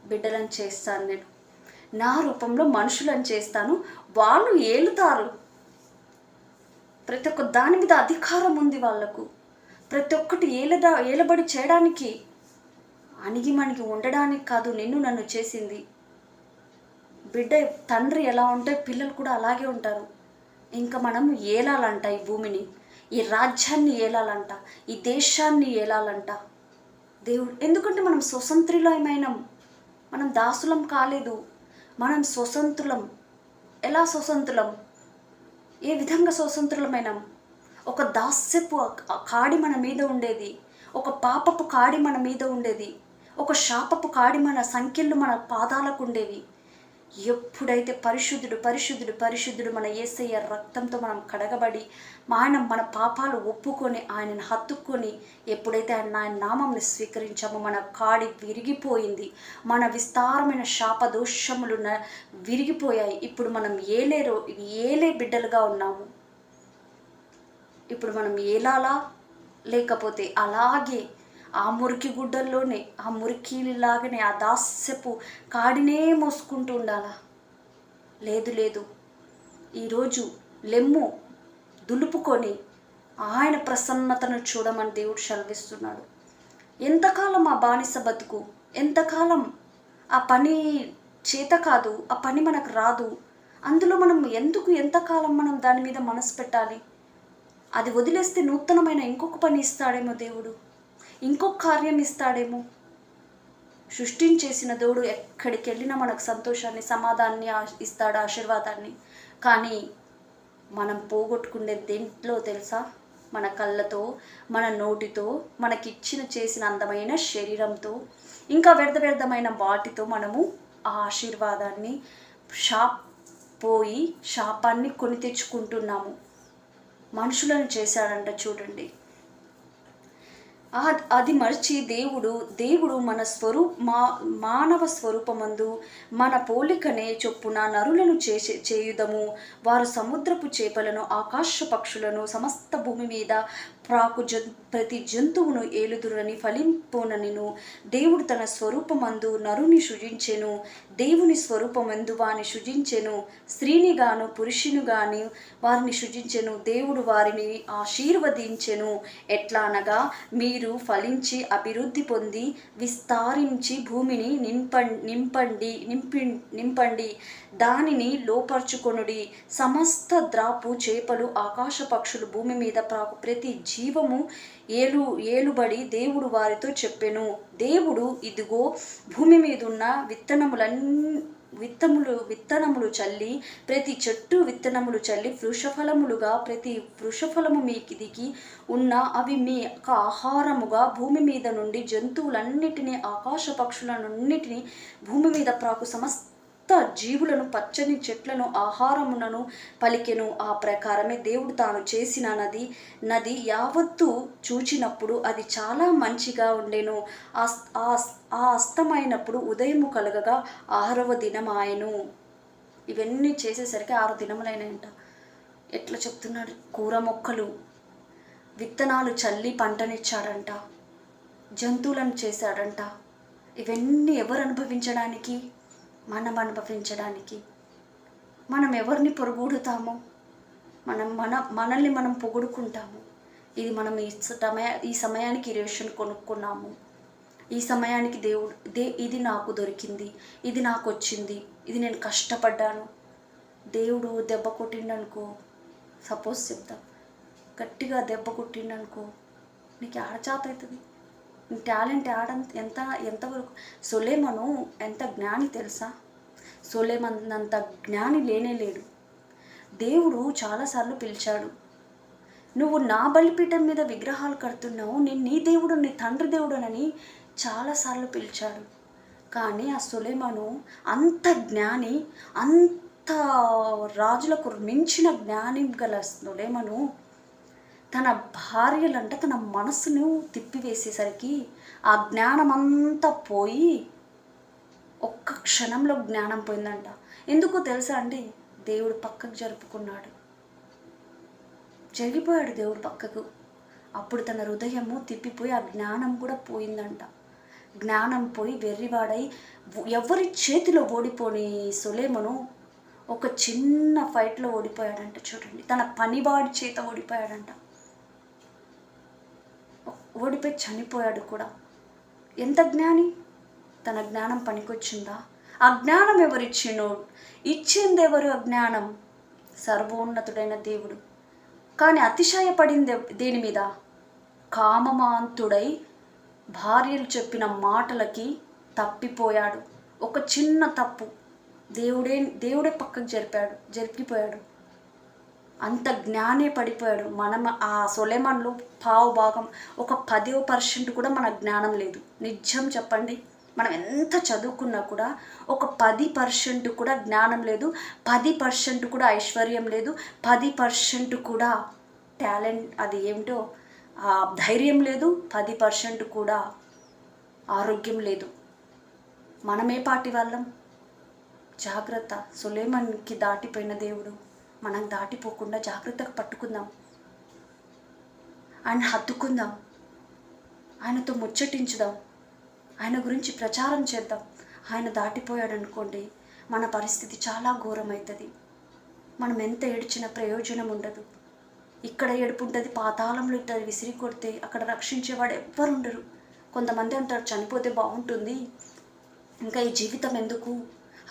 బిడ్డలను చేస్తాను, నేను నా రూపంలో మనుషులను చేస్తాను, వాళ్ళు ఏలుతారు. ప్రతి ఒక్క దాని మీద అధికారం ఉంది వాళ్ళకు. ప్రతి ఒక్కటి ఏలబడి చేయడానికి, అణిగిమణిగి ఉండడానికి కాదు నిన్ను నన్ను చేసింది. బిడ్డ తండ్రి ఎలా ఉంటే పిల్లలు కూడా అలాగే ఉంటారు. ఇంకా మనం ఏలాలంట, ఈ భూమిని, ఈ రాజ్యాన్ని ఏలాలంట, ఈ దేశాన్ని ఏలాలంట దేవుడు. ఎందుకంటే మనం స్వతంత్రులమైనాం, మనం దాసులం కాలేదు, మనం స్వతంత్రులం. ఎలా స్వతంత్రులం? ఏ విధంగా స్వతంత్రులమైనాం? ఒక దాస్యపు కాడి మన మీద ఉండేది, ఒక పాపపు కాడి మన మీద ఉండేది, ఒక శాపపు కాడి మన సంఖ్యలు మన పాదాలకు ఉండేవి. ఎప్పుడైతే పరిశుద్ధుడు మన యేసయ్య రక్తంతో మనం కడగబడి మన పాపాలు ఒప్పుకొని ఆయనను హత్తుకొని ఎప్పుడైతే ఆయన నామంని స్వీకరించామో మన కాడి విరిగిపోయింది. మన విస్తారమైన శాపదోషములు విరిగిపోయాయి. ఇప్పుడు మనం ఏలే బిడ్డలుగా ఉన్నాము. ఇప్పుడు మనం ఏలాలా, లేకపోతే అలాగే ఆ మురికి గుడ్డల్లోనే, ఆ మురికిలాగానే, ఆ దాస్యపు కాడినే మోసుకుంటూ ఉండాలా? లేదు. ఈరోజు లెమ్ము దులుపుకొని ఆయన ప్రసన్నతను చూడమని దేవుడు సెలవిస్తున్నాడు. ఎంతకాలం ఆ బానిస బతుకు? ఎంతకాలం ఆ పని చేత కాదు, ఆ పని మనకు రాదు, అందులో మనం ఎంతకాలం మనం దాని మీద మనసు పెట్టాలి? అది వదిలేస్తే నూతనమైన ఇంకొక పని ఇస్తాడేమో దేవుడు, ఇంకొక కార్యం ఇస్తాడేమో. సృష్టించేసిన దేవుడు ఎక్కడికి వెళ్ళినా మనకు సంతోషాన్ని, సమాధానాన్ని ఇస్తాడు, ఆశీర్వాదాన్ని. కానీ మనం పోగొట్టుకునే దేంట్లో తెలుసా? మన కళ్ళతో, మన నోటితో, చేసిన అందమైన శరీరంతో, ఇంకా వ్యర్థమైన వాటితో మనము ఆ ఆశీర్వాదాన్ని పోయి శాపాన్ని కొని తెచ్చుకుంటున్నాము. మనుషులను చేశాడంట చూడండి. అది మర్చి దేవుడు మానవ స్వరూపమందు మన పోలికనే చొప్పున నరులను చేయుదము. వారు సముద్రపు చేపలను, ఆకాశ పక్షులను, సమస్త భూమి మీద ప్రాకు ప్రతి జంతువును ఏలుదురని ఫలింపుననిను. దేవుడు తన స్వరూపమందు నరుని సృజించెను. దేవుని స్వరూపమందు వారిని సృజించెను. స్త్రీని గాను పురుషుని గాని వారిని సృజించెను. దేవుడు వారిని ఆశీర్వదించెను. ఎట్లా అనగా, మీరు ఫలించి అభివృద్ధి పొంది విస్తరించి భూమిని నింపండి, దానిని లోపర్చుకొనుడి. సమస్త ద్రాపు చేపలు, ఆకాశ పక్షులు, భూమి మీద ప్రాకు ప్రతి జీవము ఏలుబడి దేవుడు వారితో చెప్పెను. దేవుడు, ఇదిగో భూమి మీదున్న విత్తనములు చల్లి, ప్రతి చెట్టు విత్తనములు చల్లి వృషఫలములుగా, ప్రతి వృషఫలము మీదికి ఉన్న అవి మీ ఆహారముగా, భూమి మీద నుండి జంతువులన్నిటినీ, ఆకాశ పక్షులన్నిటినీ, భూమి మీద ప్రాకు సమస్త జీవులను, పచ్చని చెట్లను ఆహారమునను పలికెను. ఆ ప్రకారమే దేవుడు తాను చేసిన నది యావత్తు చూచినప్పుడు అది చాలా మంచిగా ఉండెను. ఆ అస్తమైనప్పుడు ఉదయము కలగగా 6వ దినం ఆయను. ఇవన్నీ చేసేసరికి 6 దినములైనాయంట. ఎట్లా చెప్తున్నాడు? కూర మొక్కలు, విత్తనాలు చల్లి పంటనిచ్చాడంట, జంతువులను చేశాడంట. ఇవన్నీ ఎవరు అనుభవించడానికి? మనం అనుభవించడానికి. మనం ఎవరిని పొరుగుడుతామో, మనల్ని మనం పొగుడుకుంటాము. ఇది మనం ఈ సమయానికి రేషన్ కొనుక్కున్నాము, ఈ సమయానికి ఇది నాకు దొరికింది, ఇది నాకు వచ్చింది, ఇది నేను కష్టపడ్డాను. దేవుడు దెబ్బ కొట్టిండనుకో, సపోజ్ చెప్తాం, గట్టిగా దెబ్బ కొట్టిండనుకో, నీకు ఆడచాత అవుతుంది. నీ టాలెంట్ ఎంతవరకు? సొలొమోను ఎంత జ్ఞాని తెలుసా? సొలొమోను అంత జ్ఞాని లేడు. దేవుడు చాలాసార్లు పిలిచాడు, నువ్వు నా బలిపీఠం మీద విగ్రహాలు కడుతున్నావు, నేను నీ దేవుడు, నీ తండ్రి దేవుడునని చాలాసార్లు పిలిచాడు. కానీ ఆ సొలొమోను అంత జ్ఞాని, అంత రాజులకు మించిన జ్ఞాని గల సొలొమోను తన భార్యలంట తన మనసును తిప్పివేసేసరికి ఆ జ్ఞానమంతా పోయి ఒక్క క్షణంలో జ్ఞానం పోయిందంట. ఎందుకో తెలుసా అండి? దేవుడు పక్కకు జరిగిపోయాడు దేవుడు పక్కకు. అప్పుడు తన హృదయము తిప్పిపోయి ఆ జ్ఞానం కూడా పోయిందంట. జ్ఞానం పోయి వెర్రివాడై ఎవరి చేతిలో ఓడిపోని సొలొమోను ఒక చిన్న ఫైట్లో ఓడిపోయాడంట. చూడండి, తన పనివాడి చేత ఓడిపోయాడంట. ఓడిపోయి చనిపోయాడు కూడా. ఎంత జ్ఞాని! తన జ్ఞానం పనికొచ్చిందా? ఆ జ్ఞానం ఎవరిచ్చిండు? ఇచ్చింది ఎవరు? ఆ జ్ఞానం సర్వోన్నతుడైన దేవుడు. కానీ అతిశయపడింది దేని మీద? కామమాంతుడై భార్యలు చెప్పిన మాటలకి తప్పిపోయాడు. ఒక చిన్న తప్పు దేవుడే పక్కకు జరిగిపోయాడు. అంత జ్ఞానే పడిపోయాడు. మనం ఆ సొలొమోనులో భాగం, ఒక 10% కూడా మన జ్ఞానం లేదు. నిజం చెప్పండి, మనం ఎంత చదువుకున్నా కూడా ఒక 10% కూడా జ్ఞానం లేదు, 10% కూడా ఐశ్వర్యం లేదు, 10% కూడా టాలెంట్, అది ఏమిటో ధైర్యం లేదు, 10% కూడా ఆరోగ్యం లేదు. మనమే పాటి వాళ్ళం. జాగ్రత్త. సొలొమోనుకి దాటిపోయిన దేవుడు మనం దాటిపోకుండా జాగ్రత్తగా పట్టుకుందాం, ఆయన హత్తుకుందాం, ఆయనతో ముచ్చటించుదాం, ఆయన గురించి ప్రచారం చేద్దాం. ఆయన దాటిపోయాడు అనుకోండి, మన పరిస్థితి చాలా ఘోరమవుతుంది. మనం ఎంత ఏడ్చినా ప్రయోజనం ఉండదు. ఇక్కడ ఏడుపు ఉంటుంది, పాతాళంలో ఇట్లా విసిరి కొడితే అక్కడ రక్షించేవాడు ఎవ్వరు ఉండరు. కొంతమంది అంటారు, చనిపోతే బాగుంటుంది, ఇంకా ఈ జీవితం ఎందుకు,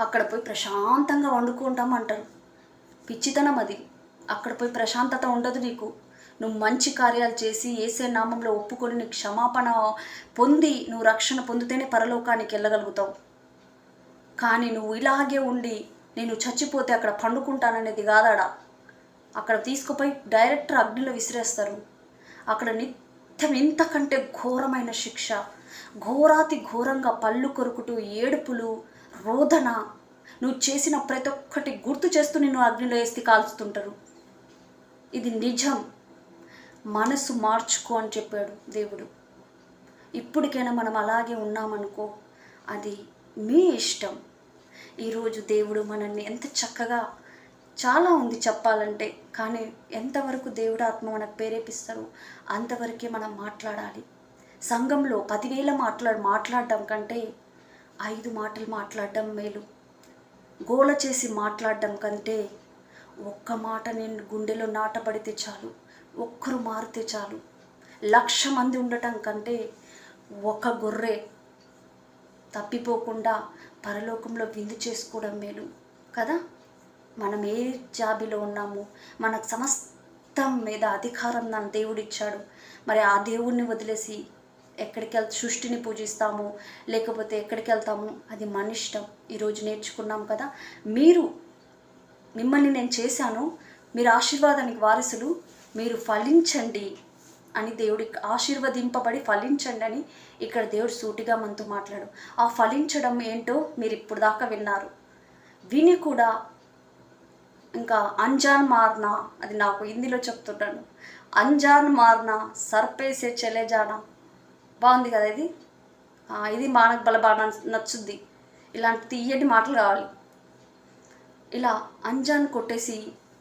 అక్కడ పోయి ప్రశాంతంగా వండుకుంటాం అంటారు. పిచ్చితనం అది. అక్కడ పోయి ప్రశాంతత ఉండదు నీకు. నువ్వు మంచి కార్యాలు చేసి యేసే నామంలో ఒప్పుకొని నీకు క్షమాపణ పొంది నువ్వు రక్షణ పొందితేనే పరలోకానికి వెళ్ళగలుగుతావు. కానీ నువ్వు ఇలాగే ఉండి నేను చచ్చిపోతే అక్కడ పండుకుంటాననేది కాదాడా. అక్కడ తీసుకుపోయి డైరెక్ట్ అగ్నిలో విసిరేస్తారు. అక్కడ నిత్యం ఇంతకంటే ఘోరమైన శిక్ష, ఘోరాతి ఘోరంగా పళ్ళు కొరుకుతూ ఏడుపులు, రోదన, నువ్వు చేసిన ప్రతి ఒక్కటి గుర్తు చేస్తూ నిన్ను అగ్నిలో వేసి కాల్చుతుంటారు. ఇది నిజం. మనసు మార్చుకో అని చెప్పాడు దేవుడు. ఇప్పటికైనా మనం అలాగే ఉన్నామనుకో, అది మీ ఇష్టం. ఈరోజు దేవుడు మనల్ని ఎంత చక్కగా, చాలా ఉంది చెప్పాలంటే, కానీ ఎంతవరకు దేవుడు ఆత్మ మనకు ప్రేరేపిస్తారో అంతవరకే మనం మాట్లాడాలి. సంఘంలో 10,000 మాట్లాడడం కంటే 5 మాటలు మాట్లాడడం మేలు. గోల చేసి మాట్లాడడం కంటే ఒక్క మాట నేను గుండెలో నాటబడితే చాలు, ఒక్కరు మారితే చాలు. 1,00,000 మంది ఉండటం కంటే ఒక గొర్రె తప్పిపోకుండా పరలోకంలో విందు చేసుకోవడం మేలు కదా. మనం ఏ జాబిలో ఉన్నాము, మనకు సమస్తం మీద అధికారం నా దేవుడు ఇచ్చాడు. మరి ఆ దేవుడిని వదిలేసి ఎక్కడికి సృష్టిని పూజిస్తాము, లేకపోతే ఎక్కడికి వెళ్తాము, అది మన ఇష్టం. ఈరోజు నేర్చుకున్నాం కదా, మిమ్మల్ని నేను చేశాను, మీరు ఆశీర్వాదానికి వారసులు, మీరు ఫలించండి అని దేవుడికి ఆశీర్వదింపబడి ఫలించండి అని ఇక్కడ దేవుడు సూటిగా మనతో మాట్లాడు. ఆ ఫలించడం ఏంటో మీరు ఇప్పుడు దాకా విన్నారు. విని కూడా ఇంకా అంజాన్ మార్నా, అది నాకు హిందీలో చెప్తుంటాను, అంజాన్ మార్నా సర్పేసే చలే జానా. బాగుంది కదా ఇది. ఇది మనకు బాగా నచ్చుద్ది. ఇలాంటి తీయటి మాటలు కావాలి. ఇలా అంజాన్ కొట్టేసి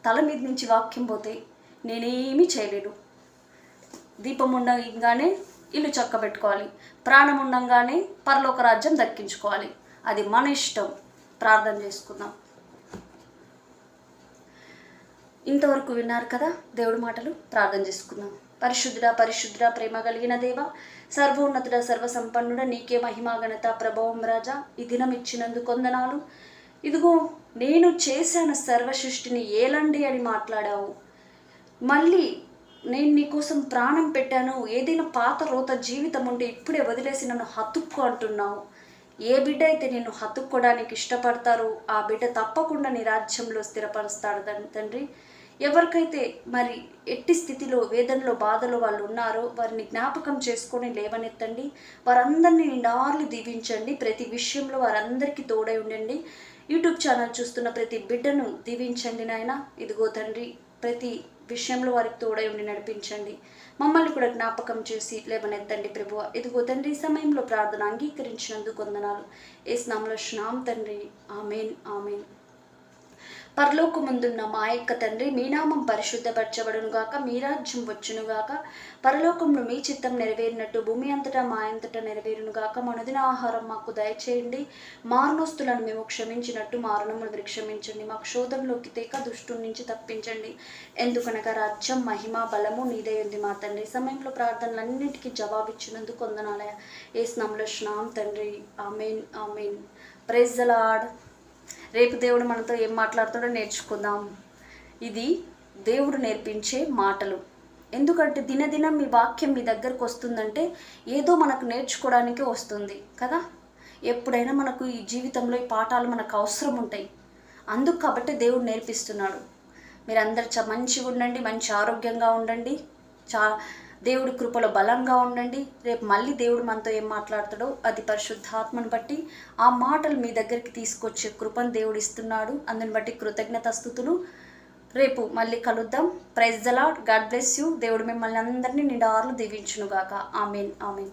తల మీద నుంచి వాక్యం పోతే నేనేమీ చేయలేను. దీపం ఉండగానే ఇల్లు చక్కబెట్టుకోవాలి, ప్రాణం ఉండగానే పరలోక రాజ్యం దక్కించుకోవాలి. అది మన ఇష్టం. ప్రార్థన చేసుకుందాం. ఇంతవరకు విన్నారు కదా దేవుడి మాటలు. ప్రార్థన చేసుకుందాం. పరిశుద్ధుడా పరిశుద్ధుడా ప్రేమ కలిగిన దేవ, సర్వోన్నతుడ సర్వసంపన్నుడ, నీకే మహిమా ఘనత ప్రభావం రాజా. ఈ దినం ఇచ్చినందుకు వందనాలు. ఇదిగో నేను చేశాను సర్వ సృష్టిని ఏలండి అని మాట్లాడావు. మళ్ళీ నేను నీకోసం ప్రాణం పెట్టాను, ఏదైనా పాత రోత జీవితం ఉంటే ఇప్పుడే వదిలేసి నన్ను హత్తుక్కో అంటున్నావు. ఏ బిడ్డ అయితే నిన్ను హత్తుక్కోవడానికి ఇష్టపడతారో ఆ బిడ్డ తప్పకుండా నీ రాజ్యంలో స్థిరపరుస్తాడు తండ్రి. ఎవరికైతే మరి ఎట్టి స్థితిలో వేదనలో బాధలో వాళ్ళు ఉన్నారో వారిని జ్ఞాపకం చేసుకొని లేవనెత్తండి. వారందరినీ నిండార్లు దీవించండి. ప్రతి విషయంలో వారందరికీ తోడై ఉండండి. యూట్యూబ్ ఛానల్ చూస్తున్న ప్రతి బిడ్డను దీవించండి నాయన. ఇదిగో తండ్రి, ప్రతి విషయంలో వారికి తోడై ఉండి నడిపించండి. మమ్మల్ని కూడా జ్ఞాపకం చేసి లేవనెత్తండి ప్రభువా. ఇదిగో తండ్రి, ఈ సమయంలో ప్రార్థన అంగీకరించినందుకు వందనాలు. యేసు నామములో శునాం తండ్రి. ఆమేన్ ఆమేన్. పరలోకమందున్న మా యొక్క తండ్రి, మీ నామం పరిశుద్ధపరచబడును గాక, మీ రాజ్యం వచ్చును గాక, పరలోకంలో మీ చిత్తం నెరవేరినట్టు భూమి అంతటా మా అంతటా నెరవేరును గాక. మనదిన ఆహారం మాకు దయచేయండి. మారణోస్తులను మేము క్షమించినట్టు మారణములను క్షమించండి. మాకు శోధంలోకి తేక దుష్టుని నుంచి తప్పించండి. ఎందుకనగా రాజ్యం మహిమ బలము నీదే ఉంది మా తండ్రి. సమయంలో ప్రార్థనలన్నిటికీ జవాబిచ్చినందుకు వందనాలయ. యేసు నామములో శునాం తండ్రి. Amen amen. Praise the lord. రేపు దేవుడు మనతో ఏం మాట్లాడుతాడో నేర్చుకుందాం. ఇది దేవుడు నేర్పించే మాటలు. ఎందుకంటే దినదినం మీ వాక్యం మీ దగ్గరకు వస్తుందంటే ఏదో మనకు నేర్చుకోవడానికే వస్తుంది కదా. ఎప్పుడైనా మనకు ఈ జీవితంలో ఈ పాఠాలు మనకు అవసరం ఉంటాయి. అందుకు కాబట్టి దేవుడు నేర్పిస్తున్నాడు. మీరందరూ మంచిగా ఉండండి, మంచి ఆరోగ్యంగా ఉండండి, దేవుడి కృపలో బలంగా ఉండండి. రేపు మళ్ళీ దేవుడు మనతో ఏం మాట్లాడతాడో అది పరిశుద్ధాత్మను బట్టి ఆ మాటలు మీ దగ్గరికి తీసుకొచ్చే కృపను దేవుడు ఇస్తున్నాడు. అందుని బట్టి కృతజ్ఞతాస్తుతులు. రేపు మళ్ళీ కలుద్దాం. Praise the lord. God bless you. దేవుడు మిమ్మల్ని అందరినీ నిండార్లు దీవించును గాక. ఆమేన్ ఆమేన్.